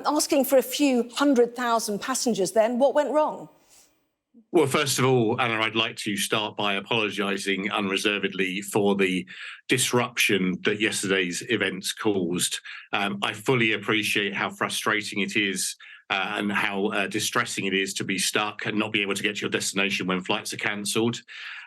Asking for a few 100,000 passengers then, what went wrong? Well, first of all, Anna, I'd like to start by apologising unreservedly for the disruption that yesterday's events caused. I fully appreciate how frustrating it is and how distressing it is to be stuck and not be able to get to your destination when flights are cancelled.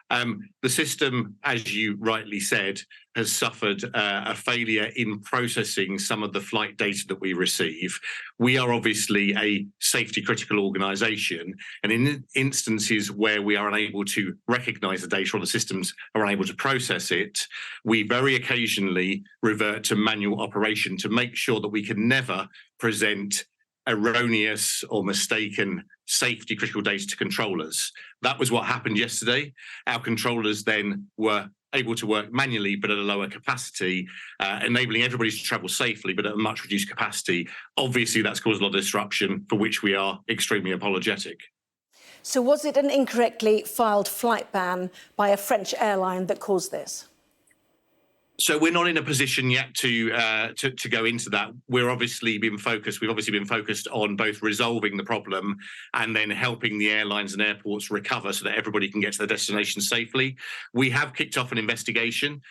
The system, as you rightly said, has suffered a failure in processing some of the flight data that we receive. We are obviously a safety critical organisation, and in instances where we are unable to recognise the data or the systems are unable to process it, we very occasionally revert to manual operation to make sure that we can never present erroneous or mistaken safety critical data to controllers. That was what happened yesterday. Our controllers then were able to work manually but at a lower capacity, enabling everybody to travel safely but at a much reduced capacity. Obviously that's caused a lot of disruption, for which we are extremely apologetic. So was it an incorrectly filed flight ban by a French airline that caused this? So we're not in a position yet to go into that. We've obviously been focused on both resolving the problem and then helping the airlines and airports recover so that everybody can get to their destination safely. We have kicked off an investigation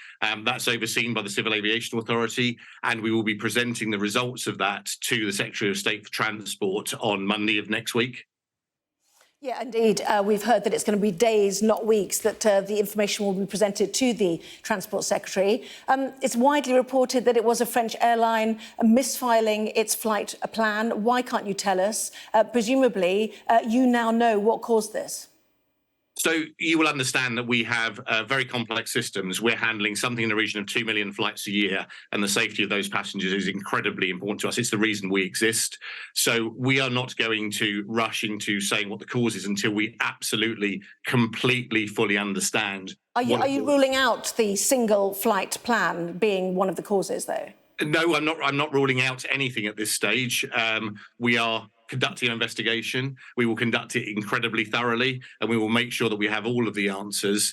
that's overseen by the Civil Aviation Authority, and we will be presenting the results of that to the Secretary of State for Transport on Monday of next week. Yeah, indeed. We've heard that it's going to be days, not weeks, that the information will be presented to the Transport Secretary. It's widely reported that it was a French airline misfiling its flight plan. Why can't you tell us? Presumably, you now know what caused this. So you will understand that we have very complex systems. We're handling something in the region of 2 million flights a year, and the safety of those passengers is incredibly important to us. It's the reason we exist. So we are not going to rush into saying what the cause is until we absolutely, completely, fully understand. Are you ruling out the single flight plan being one of the causes, though? No, I'm not ruling out anything at this stage. We are conducting an investigation. We will conduct it incredibly thoroughly, and we will make sure that we have all of the answers,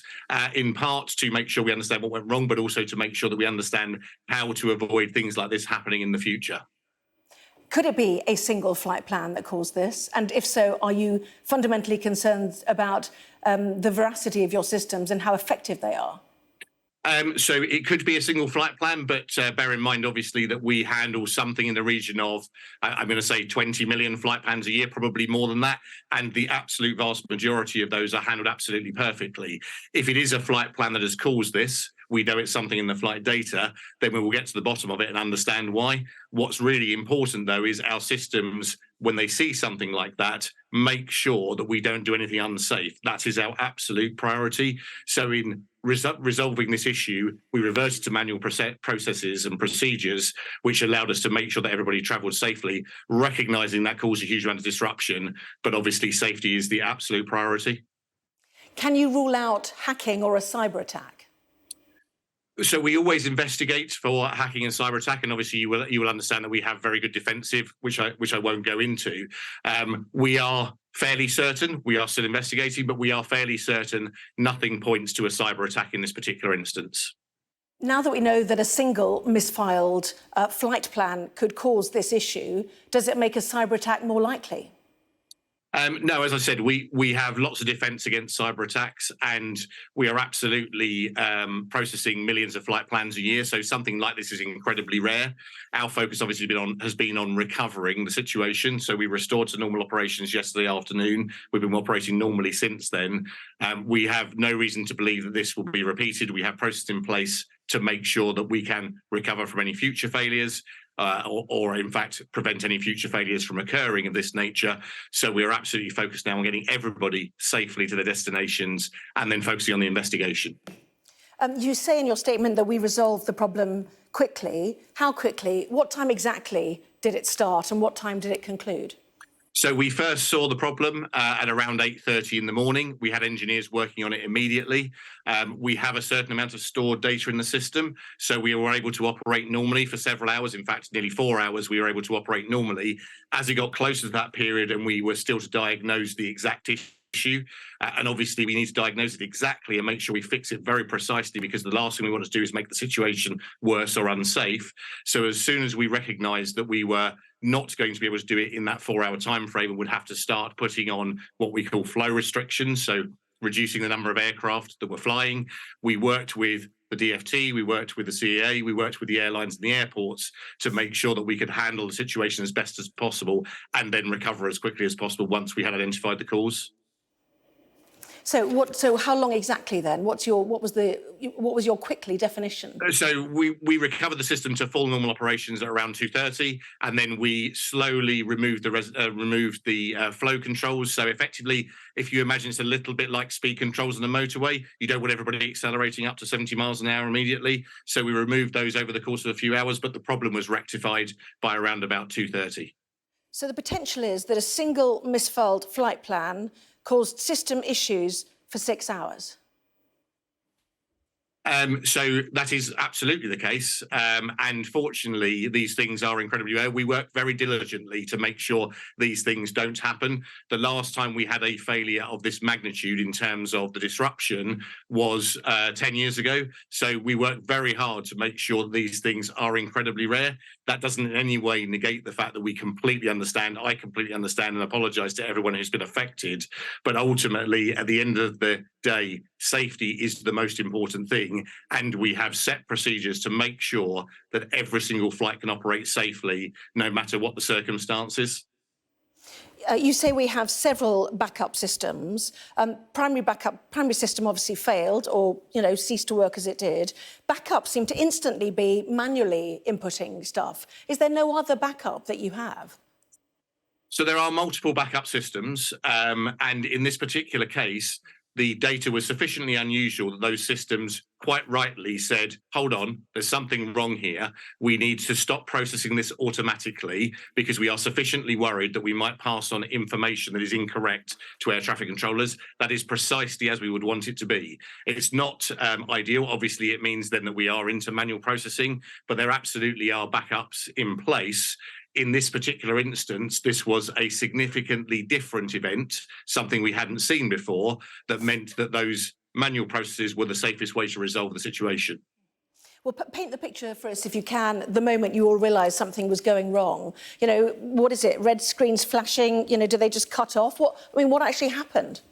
in part to make sure we understand what went wrong, but also to make sure that we understand how to avoid things like this happening in the future. Could it be a single flight plan that caused this? And if so, are you fundamentally concerned about the veracity of your systems and how effective they are? So it could be a single flight plan, but bear in mind, obviously, that we handle something in the region of, I'm going to say 20 million flight plans a year, probably more than that. And the absolute vast majority of those are handled absolutely perfectly. If it is a flight plan that has caused this, we know it's something in the flight data, then we will get to the bottom of it and understand why. What's really important, though, is our systems, when they see something like that, make sure that we don't do anything unsafe. That is our absolute priority. So in resolving this issue, we reverted to manual processes and procedures, which allowed us to make sure that everybody travelled safely, recognising that caused a huge amount of disruption. But obviously, safety is the absolute priority. Can you rule out hacking or a cyber attack? So we always investigate for hacking and cyber attack, and obviously you will understand that we have very good defensive, which I won't go into. We are fairly certain, we are still investigating, but we are fairly certain nothing points to a cyber attack in this particular instance. Now that we know that a single misfiled flight plan could cause this issue, does it make a cyber attack more likely? No, as I said, we have lots of defence against cyber attacks, and we are absolutely processing millions of flight plans a year. So something like this is incredibly rare. Our focus obviously has been on recovering the situation. So we restored to normal operations yesterday afternoon. We've been operating normally since then. We have no reason to believe that this will be repeated. We have processes in place to make sure that we can recover from any future failures. Or in fact, prevent any future failures from occurring of this nature. So we're absolutely focused now on getting everybody safely to their destinations and then focusing on the investigation. You say in your statement that we resolved the problem quickly. How quickly? What time exactly did it start and what time did it conclude? So we first saw the problem at around 8:30 in the morning. We had engineers working on it immediately. We have a certain amount of stored data in the system, so we were able to operate normally for several hours. In fact, nearly 4 hours we were able to operate normally. As it got closer to that period and we were still to diagnose the exact issue, and obviously we need to diagnose it exactly and make sure we fix it very precisely, because the last thing we want to do is make the situation worse or unsafe. So as soon as we recognised that we were not going to be able to do it in that 4-hour time frame and would have to start putting on what we call flow restrictions, so reducing the number of aircraft that were flying. We worked with the DFT, we worked with the CAA, we worked with the airlines and the airports to make sure that we could handle the situation as best as possible and then recover as quickly as possible once we had identified the cause. So how long exactly then? What was your quickly definition? So we recovered the system to full normal operations at around 2:30, and then we slowly removed the flow controls. So effectively, if you imagine it's a little bit like speed controls on a motorway, you don't want everybody accelerating up to 70 miles an hour immediately. So we removed those over the course of a few hours, but the problem was rectified by around about 2:30. So the potential is that a single misfiled flight plan caused system issues for 6 hours. So that is absolutely the case. And fortunately, these things are incredibly rare. We work very diligently to make sure these things don't happen. The last time we had a failure of this magnitude in terms of the disruption was 10 years ago. So we work very hard to make sure that these things are incredibly rare. That doesn't in any way negate the fact that we completely understand, I completely understand and apologise to everyone who's been affected. But ultimately, at the end of the day, safety is the most important thing. And we have set procedures to make sure that every single flight can operate safely, no matter what the circumstances. You say we have several backup systems. Primary system obviously failed or, ceased to work as it did. Backup seem to instantly be manually inputting stuff. Is there no other backup that you have? So there are multiple backup systems. And in this particular case, the data was sufficiently unusual that those systems quite rightly said, hold on, there's something wrong here. We need to stop processing this automatically because we are sufficiently worried that we might pass on information that is incorrect to air traffic controllers. That is precisely as we would want it to be. It's not ideal. Obviously, it means then that we are into manual processing, but there absolutely are backups in place. In this particular instance, this was a significantly different event, something we hadn't seen before, that meant that those manual processes were the safest way to resolve the situation. Well, paint the picture for us, if you can, the moment you all realised something was going wrong. What is it? Red screens flashing? Do they just cut off? What actually happened?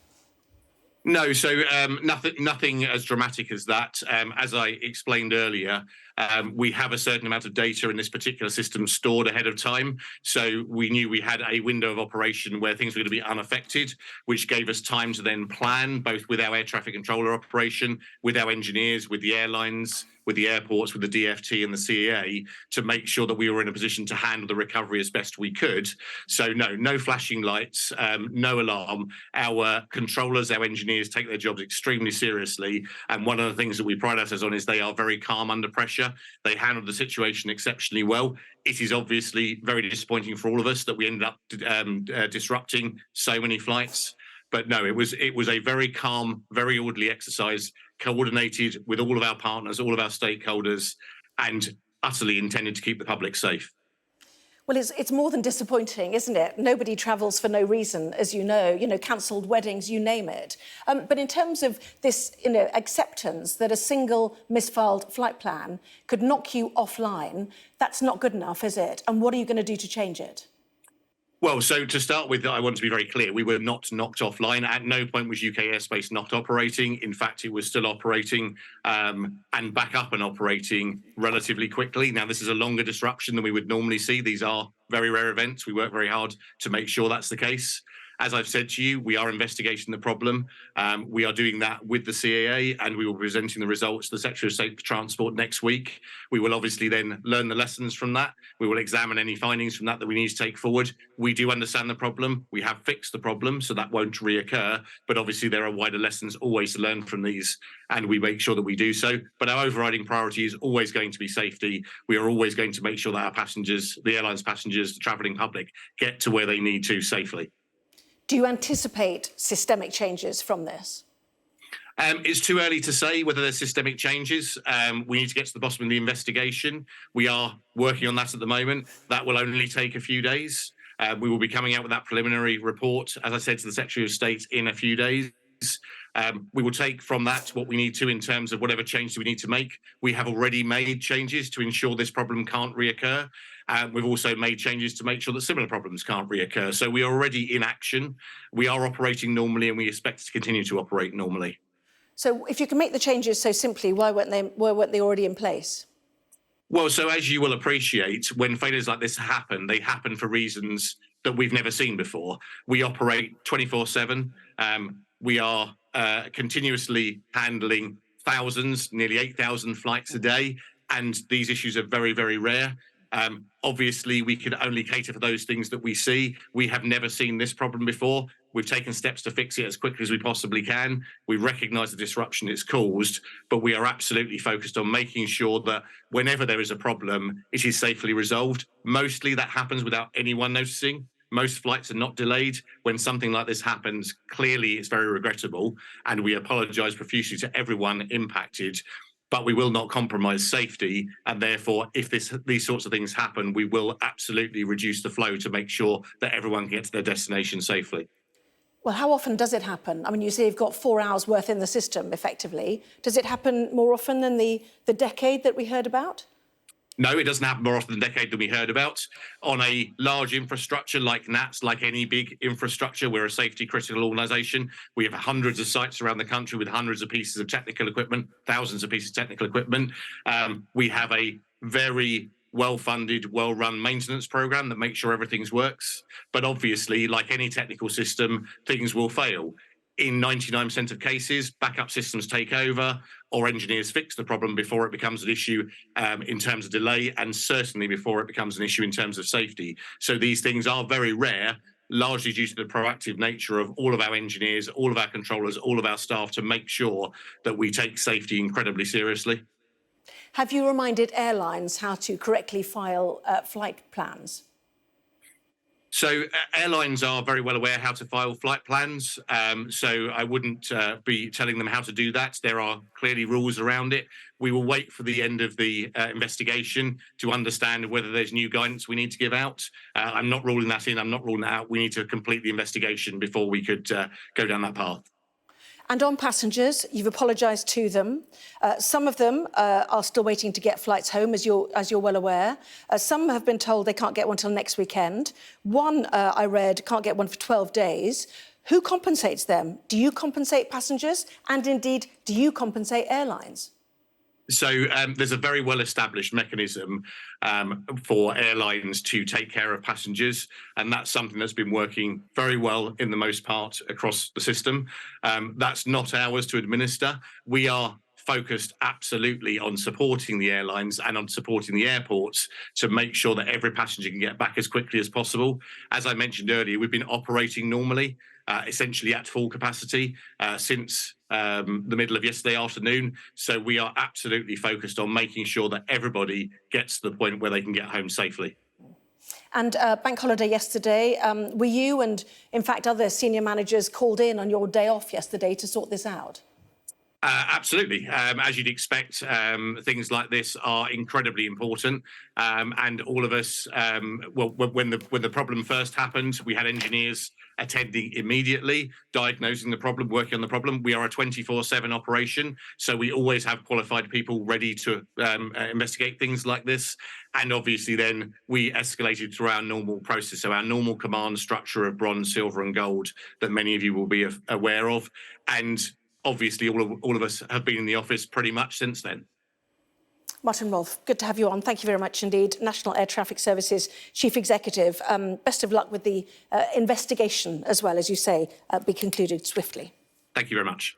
No, so nothing as dramatic as that. As I explained earlier, we have a certain amount of data in this particular system stored ahead of time. So we knew we had a window of operation where things were going to be unaffected, which gave us time to then plan, both with our air traffic controller operation, with our engineers, with the airlines, with the airports, with the DFT and the CAA, to make sure that we were in a position to handle the recovery as best we could. So no flashing lights, no alarm. Our controllers, our engineers take their jobs extremely seriously. And one of the things that we pride ourselves on is they are very calm under pressure. They handled the situation exceptionally well. It is obviously very disappointing for all of us that we ended up disrupting so many flights. But no, it was a very calm, very orderly exercise, coordinated with all of our partners, all of our stakeholders, and utterly intended to keep the public safe. Well, it's more than disappointing, isn't it? Nobody travels for no reason, as you know, cancelled weddings, you name it. But in terms of this, acceptance that a single misfiled flight plan could knock you offline, that's not good enough, is it? And what are you going to do to change it? Well, so to start with, I want to be very clear. We were not knocked offline. At no point was UK airspace not operating. In fact, it was still operating and back up and operating relatively quickly. Now, this is a longer disruption than we would normally see. These are very rare events. We work very hard to make sure that's the case. As I've said to you, we are investigating the problem. We are doing that with the CAA, and we will be presenting the results to the Secretary of State for Transport next week. We will obviously then learn the lessons from that. We will examine any findings from that we need to take forward. We do understand the problem. We have fixed the problem, so that won't reoccur. But obviously, there are wider lessons always to learn from these, and we make sure that we do so. But our overriding priority is always going to be safety. We are always going to make sure that our passengers, the airline's passengers, the travelling public, get to where they need to safely. Do you anticipate systemic changes from this? It's too early to say whether there's systemic changes. We need to get to the bottom of the investigation. We are working on that at the moment. That will only take a few days. We will be coming out with that preliminary report, as I said, to the Secretary of State in a few days. We will take from that what we need to in terms of whatever changes we need to make. We have already made changes to ensure this problem can't reoccur. We've also made changes to make sure that similar problems can't reoccur. So we are already in action. We are operating normally, and we expect to continue to operate normally. So if you can make the changes so simply, why weren't they already in place? Well, so as you will appreciate, when failures like this happen, they happen for reasons that we've never seen before. We operate 24/7. We are continuously handling thousands, nearly 8,000 flights a day, and these issues are very, very rare. Obviously, we can only cater for those things that we see. We have never seen this problem before. We've taken steps to fix it as quickly as we possibly can. We recognise the disruption it's caused, but we are absolutely focused on making sure that whenever there is a problem, it is safely resolved. Mostly that happens without anyone noticing. Most flights are not delayed. When something like this happens, clearly it's very regrettable, and we apologise profusely to everyone impacted. But we will not compromise safety, and therefore, if these sorts of things happen, we will absolutely reduce the flow to make sure that everyone gets to their destination safely. Well, how often does it happen? I mean, you say you've got 4 hours worth in the system, effectively. Does it happen more often than the decade that we heard about? No, it doesn't happen more often than the decade than we heard about. On a large infrastructure like NATS, like any big infrastructure, we're a safety critical organisation. We have hundreds of sites around the country with hundreds of pieces of technical equipment, thousands of pieces of technical equipment. We have a very well-funded, well-run maintenance program that makes sure everything works. But obviously, like any technical system, things will fail. In 99% of cases, backup systems take over, or engineers fix the problem before it becomes an issue in terms of delay, and certainly before it becomes an issue in terms of safety. So these things are very rare, largely due to the proactive nature of all of our engineers, all of our controllers, all of our staff to make sure that we take safety incredibly seriously. Have you reminded airlines how to correctly file flight plans? So airlines are very well aware how to file flight plans. So I wouldn't be telling them how to do that. There are clearly rules around it. We will wait for the end of the investigation to understand whether there's new guidance we need to give out. I'm not ruling that in. I'm not ruling that out. We need to complete the investigation before we could go down that path. And on passengers, you've apologised to them. Some of them are still waiting to get flights home, as you're well aware. Some have been told they can't get one till next weekend. One, I read, can't get one for 12 days. Who compensates them? Do you compensate passengers? And indeed, do you compensate airlines? So there's a very well-established mechanism for airlines to take care of passengers, and that's something that's been working very well in the most part across the system. That's not ours to administer. We are focused absolutely on supporting the airlines and on supporting the airports to make sure that every passenger can get back as quickly as possible. As I mentioned earlier, we've been operating normally, essentially at full capacity since the middle of yesterday afternoon. So we are absolutely focused on making sure that everybody gets to the point where they can get home safely. And bank holiday yesterday, were you and, in fact, other senior managers called in on your day off yesterday to sort this out? Absolutely. As you'd expect, things like this are incredibly important. And all of us, when the problem first happened, we had engineers attending immediately, diagnosing the problem, working on the problem. We are a 24/7 operation, so we always have qualified people ready to investigate things like this. And obviously then we escalated through our normal process, so our normal command structure of bronze, silver and gold that many of you will be aware of. And obviously all of us have been in the office pretty much since then. Martin Rolfe, good to have you on. Thank you very much indeed. National Air Traffic Services Chief Executive. Best of luck with the investigation as well, as you say, be concluded swiftly. Thank you very much.